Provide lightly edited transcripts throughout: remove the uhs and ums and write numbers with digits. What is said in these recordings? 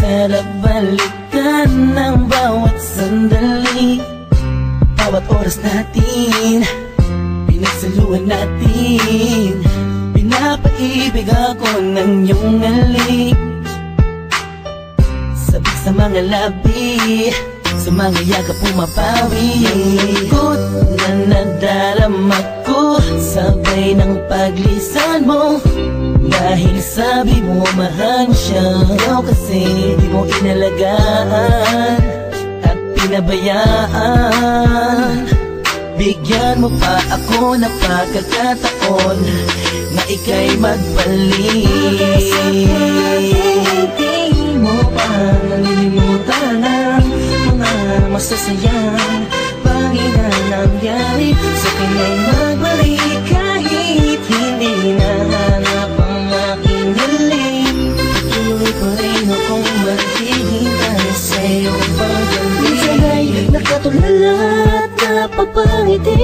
Sarap balikan ng bawat sandali, bawat oras natin, pinagsaluhan natin. Pinapaibig ako ng iyong halik, sabik sa mga labi, sa mga yakap pumapawi. Ang lungkot na nadarama ko, sabay ng paglisan mo. Dahil sabi mo mahal mo siya, ikaw kasi di mo inalagaan at pinabayaan. Bigyan mo pa ako ng pagkakataon na ika'y magbalik. Hindi mo pa nalilimutan ang mga masasayang bagay na nangyari. Sa akin ay magbalik kahit hindi nahanap ang aking hiling. Patuloy pa rin akong maghihintay sa'yo pagdating. Minsan ay nakatulala at napapangiti.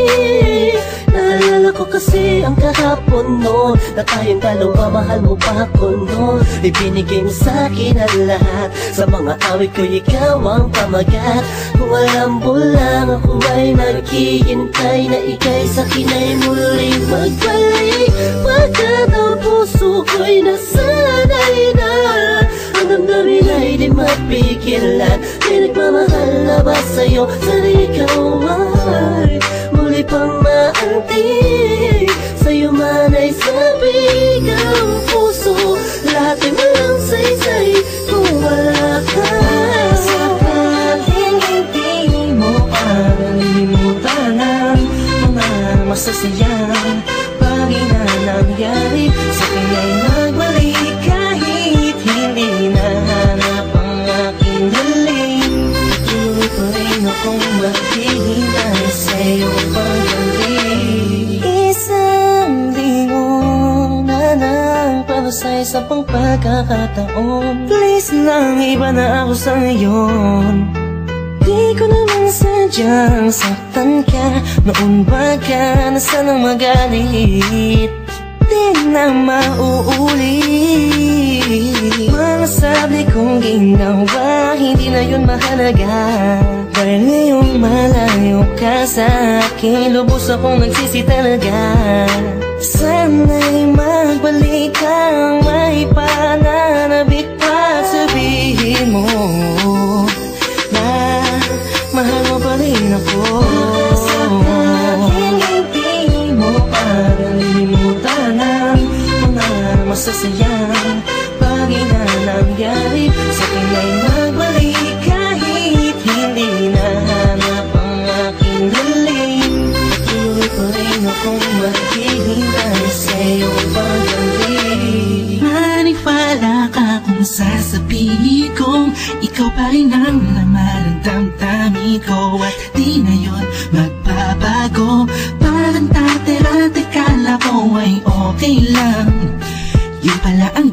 Naalala ko kasi ang kahapon noon, na tayong dalawa, mahal mo pa ako noon. Ibinigay mo sa'kin ang lahat, sa mga awit ko ikaw ang pamagat. Kung alam mo lang ako ay naghihintay na ika'y sa'kin ay muling magbalik. Pagkat ang puso ko'y nasanay na, ang damdamin ay di mapigilan. May nagmamahal na ba sa'yo? Sana ikaw ay muli pang maantig. Sa'yo man ay sabik ang puso, lahat ay walang saysay kung wala ka. Sakaling hindi mo pa nalilimutan ang mga masasayang bagay na nangyari. Sa akin ay nagbalik kahit hindi nahanap ang aking hiling. Patuloy pa rin akong maghihintay sa'yo pagdating. Isang linggo na lang para sa isa pang pagkakataon. Please lang, iba na ako sa ngayon. Di ko naman sadyang saktan ka, noon ba ka na sanang magalit? Di na mauulit. Mga sabi kong ginawa, hindi na yun mahalaga. Dahil ngayong malayo ka sa akin, lubos akong nagsisi talaga. Sana'y magbalik kang may pananabik pa. Sabihin mo na mahal mo pa rin ako. Sakaling hindi mo pa nalilimutan ang mga masasayang bagay na nangyari. Sa akin ay magbalik kahit hindi nahanap ang aking hiling. Patuloy pa rin akong maghihintay sa'yo pagdating. Maniwala ka kung sasabihin kong ikaw pa rin ang laman ng damdamin ko, at di na yun magbabago. Parang dati-dati kala ko ay okay lang, yun pala ang